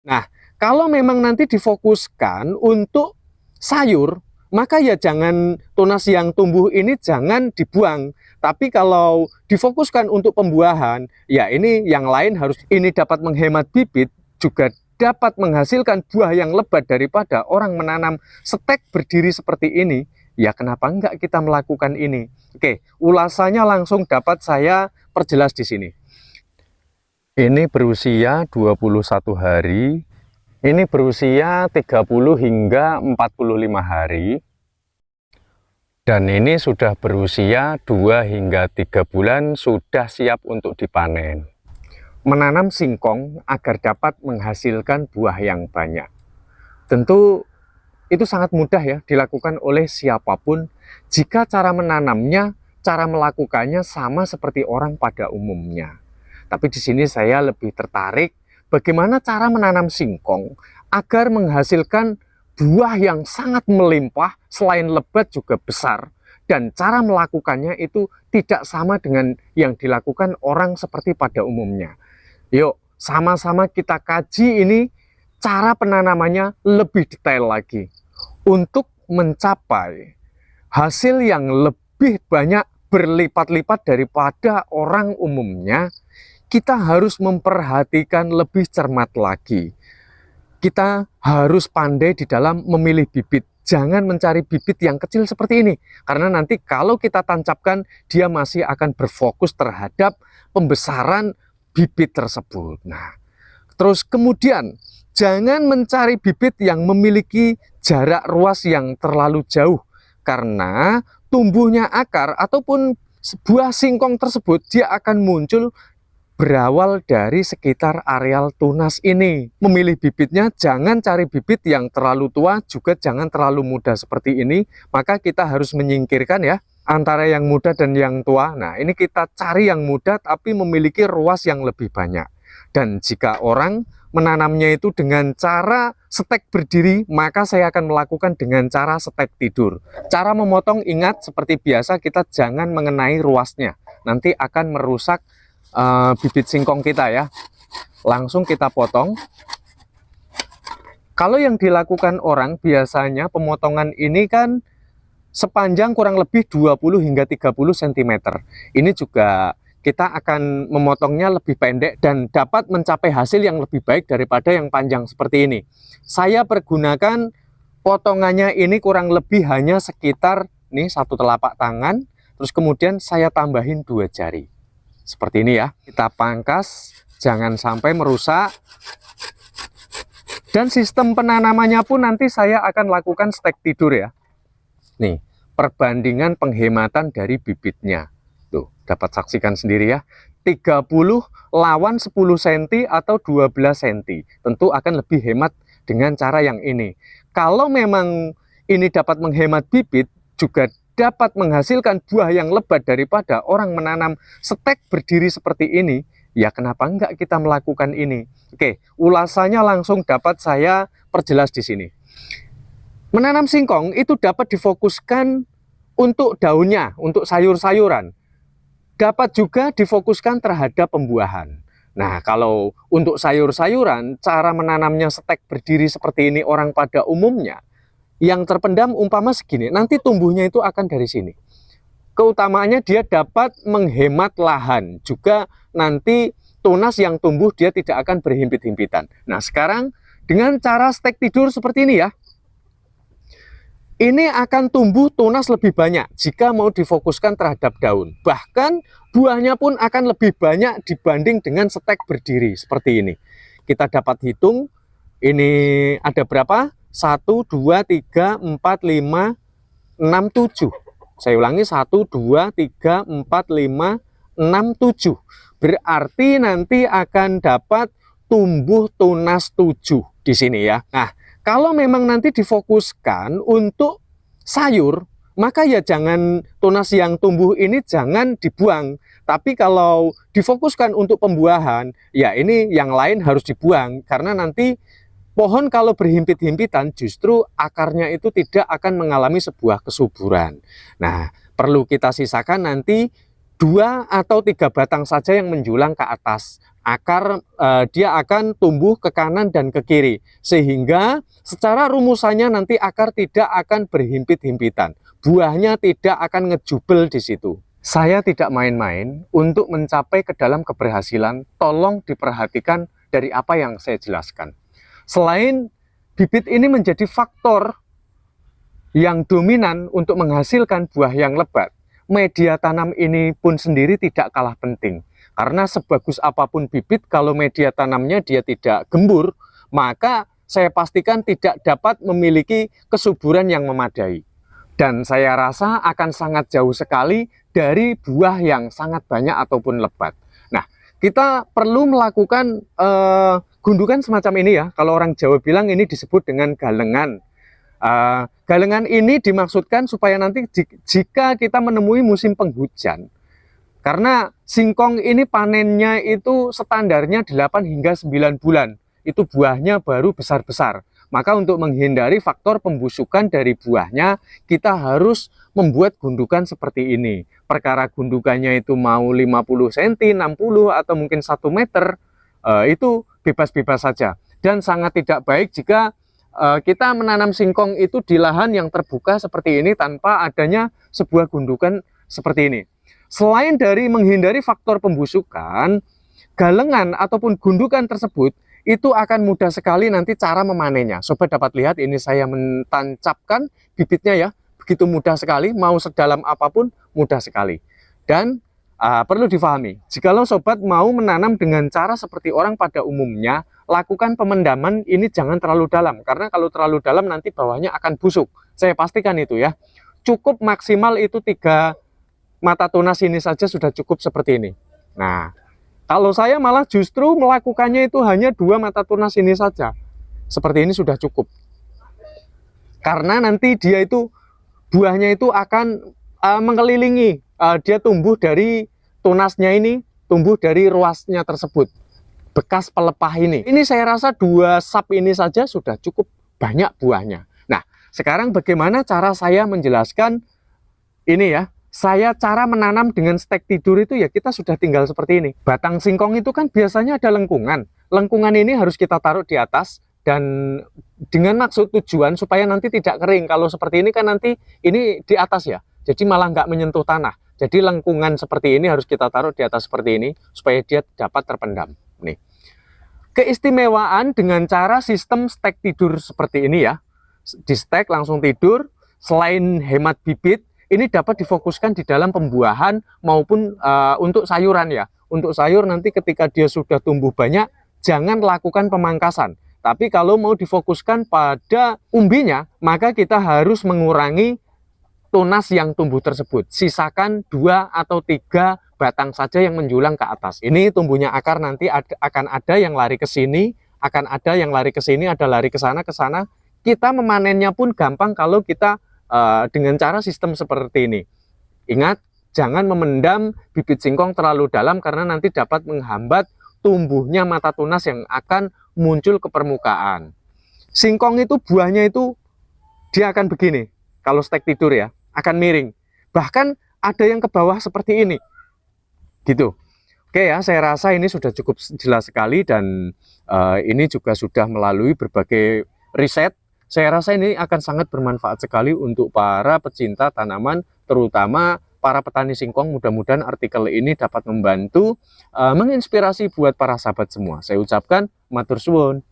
Nah, kalau memang nanti difokuskan untuk sayur, maka ya jangan tunas yang tumbuh ini jangan dibuang. Tapi kalau difokuskan untuk pembuahan, ya ini yang lain harus, ini dapat menghemat bibit, juga dapat menghasilkan buah yang lebat daripada orang menanam stek berdiri seperti ini. Ya kenapa enggak kita melakukan ini? Oke, ulasannya langsung dapat saya perjelas di sini. Ini berusia 21 hari, ini berusia 30 hingga 45 hari, dan ini sudah berusia 2 hingga 3 bulan sudah siap untuk dipanen. Menanam singkong agar dapat menghasilkan buah yang banyak. Tentu itu sangat mudah ya dilakukan oleh siapapun jika cara menanamnya, cara melakukannya sama seperti orang pada umumnya. Tapi di sini saya lebih tertarik bagaimana cara menanam singkong agar menghasilkan buah yang sangat melimpah, selain lebat juga besar, dan cara melakukannya itu tidak sama dengan yang dilakukan orang seperti pada umumnya. Yuk, sama-sama kita kaji ini cara penanamannya lebih detail lagi. Untuk mencapai hasil yang lebih banyak berlipat-lipat daripada orang umumnya, kita harus memperhatikan lebih cermat lagi. Kita harus pandai di dalam memilih bibit. Jangan mencari bibit yang kecil seperti ini. Karena nanti kalau kita tancapkan, dia masih akan berfokus terhadap pembesaran bibit tersebut. Nah, terus kemudian jangan mencari bibit yang memiliki jarak ruas yang terlalu jauh, karena tumbuhnya akar ataupun buah singkong tersebut dia akan muncul berawal dari sekitar areal tunas ini. Memilih bibitnya jangan cari bibit yang terlalu tua, juga jangan terlalu muda seperti ini, maka kita harus menyingkirkan ya antara yang muda dan yang tua. Nah, ini kita cari yang muda tapi memiliki ruas yang lebih banyak. Dan jika orang menanamnya itu dengan cara stek berdiri, maka saya akan melakukan dengan cara stek tidur. Cara memotong, ingat seperti biasa, kita jangan mengenai ruasnya, nanti akan merusak bibit singkong kita ya. Langsung kita potong. Kalau yang dilakukan orang biasanya pemotongan ini kan sepanjang kurang lebih 20 hingga 30 cm. Ini juga kita akan memotongnya lebih pendek dan dapat mencapai hasil yang lebih baik daripada yang panjang seperti ini. Saya pergunakan potongannya ini kurang lebih hanya sekitar nih 1 telapak tangan, terus kemudian saya tambahin 2 jari. Seperti ini ya. Kita pangkas, jangan sampai merusak. Dan sistem penanamannya pun nanti saya akan lakukan stek tidur ya. Nih, perbandingan penghematan dari bibitnya. Tuh, dapat saksikan sendiri ya. 30 lawan 10 cm atau 12 cm. Tentu akan lebih hemat dengan cara yang ini. Kalau memang ini dapat menghemat bibit, juga dapat menghasilkan buah yang lebat daripada orang menanam stek berdiri seperti ini, ya kenapa enggak kita melakukan ini? Oke, ulasannya langsung dapat saya perjelas di sini. Menanam singkong itu dapat difokuskan untuk daunnya, untuk sayur-sayuran. Dapat juga difokuskan terhadap pembuahan. Nah, kalau untuk sayur-sayuran, cara menanamnya stek berdiri seperti ini orang pada umumnya, yang terpendam umpama segini, nanti tumbuhnya itu akan dari sini. Keutamaannya dia dapat menghemat lahan, juga nanti tunas yang tumbuh dia tidak akan berhimpit-himpitan. Nah, sekarang dengan cara stek tidur seperti ini ya, ini akan tumbuh tunas lebih banyak jika mau difokuskan terhadap daun. Bahkan buahnya pun akan lebih banyak dibanding dengan stek berdiri seperti ini. Kita dapat hitung, ini ada berapa? 1, 2, 3, 4, 5, 6, 7. Saya ulangi, 1, 2, 3, 4, 5, 6, 7. Berarti nanti akan dapat tumbuh tunas 7 di sini ya. Nah, kalau memang nanti difokuskan untuk sayur, maka ya jangan tunas yang tumbuh ini jangan dibuang. Tapi kalau difokuskan untuk pembuahan, ya ini yang lain harus dibuang. Karena nanti pohon kalau berhimpit-himpitan justru akarnya itu tidak akan mengalami sebuah kesuburan. Nah, perlu kita sisakan nanti 2 atau 3 batang saja yang menjulang ke atas. Akar dia akan tumbuh ke kanan dan ke kiri, sehingga secara rumusannya nanti akar tidak akan berhimpit-himpitan, buahnya tidak akan ngejubel di situ. Saya tidak main-main untuk mencapai ke dalam keberhasilan. Tolong diperhatikan dari apa yang saya jelaskan. Selain bibit ini menjadi faktor yang dominan untuk menghasilkan buah yang lebat, media tanam ini pun sendiri tidak kalah penting. Karena sebagus apapun bibit, kalau media tanamnya dia tidak gembur, maka saya pastikan tidak dapat memiliki kesuburan yang memadai. Dan saya rasa akan sangat jauh sekali dari buah yang sangat banyak ataupun lebat. Nah, kita perlu melakukan gundukan semacam ini ya. Kalau orang Jawa bilang ini disebut dengan galengan. Galengan ini dimaksudkan supaya nanti jika kita menemui musim penghujan, karena singkong ini panennya itu standarnya 8 hingga 9 bulan, itu buahnya baru besar-besar. Maka untuk menghindari faktor pembusukan dari buahnya, kita harus membuat gundukan seperti ini. Perkara gundukannya itu mau 50 cm, 60 atau mungkin 1 meter, itu bebas-bebas saja. Dan sangat tidak baik jika kita menanam singkong itu di lahan yang terbuka seperti ini tanpa adanya sebuah gundukan seperti ini. Selain dari menghindari faktor pembusukan, galengan ataupun gundukan tersebut itu akan mudah sekali nanti cara memanennya. Sobat dapat lihat ini saya mentancapkan bibitnya ya, begitu mudah sekali, mau sedalam apapun mudah sekali. Dan perlu difahami, jikalau sobat mau menanam dengan cara seperti orang pada umumnya, lakukan pemendaman ini jangan terlalu dalam, karena kalau terlalu dalam nanti bawahnya akan busuk. Saya pastikan itu ya. Cukup maksimal itu 3 mata tunas ini saja sudah cukup seperti ini. Nah, kalau saya malah justru melakukannya itu hanya 2 mata tunas ini saja. Seperti ini sudah cukup. Karena nanti dia itu buahnya itu akan mengelilingi, dia tumbuh dari tunasnya ini, tumbuh dari ruasnya tersebut. Bekas pelepah ini. Ini saya rasa 2 sap ini saja sudah cukup banyak buahnya. Nah, sekarang bagaimana cara saya menjelaskan ini ya. Saya cara menanam dengan stek tidur itu ya kita sudah tinggal seperti ini. Batang singkong itu kan biasanya ada lengkungan. Lengkungan ini harus kita taruh di atas dan dengan maksud tujuan supaya nanti tidak kering. Kalau seperti ini kan nanti ini di atas ya. Jadi malah nggak menyentuh tanah. Jadi lengkungan seperti ini harus kita taruh di atas seperti ini supaya dia dapat terpendam. Nih. Keistimewaan dengan cara sistem stek tidur seperti ini ya. Di stek langsung tidur, selain hemat bibit, ini dapat difokuskan di dalam pembuahan maupun untuk sayuran ya. Untuk sayur nanti ketika dia sudah tumbuh banyak, jangan lakukan pemangkasan. Tapi kalau mau difokuskan pada umbinya, maka kita harus mengurangi tunas yang tumbuh tersebut. Sisakan 2 atau 3 batang saja yang menjulang ke atas. Ini tumbuhnya akar nanti akan ada yang lari ke sini, akan ada yang lari ke sini, ada lari ke sana, ke sana. Kita memanennya pun gampang kalau kita dengan cara sistem seperti ini. Ingat, jangan memendam bibit singkong terlalu dalam karena nanti dapat menghambat tumbuhnya mata tunas yang akan muncul ke permukaan. Singkong itu buahnya itu dia akan begini. Kalau stek tidur ya, akan miring. Bahkan ada yang ke bawah seperti ini. Gitu. Oke ya, saya rasa ini sudah cukup jelas sekali dan ini juga sudah melalui berbagai riset. Saya rasa ini akan sangat bermanfaat sekali untuk para pecinta tanaman, terutama para petani singkong. Mudah-mudahan artikel ini dapat membantu menginspirasi buat para sahabat semua. Saya ucapkan matur suwun.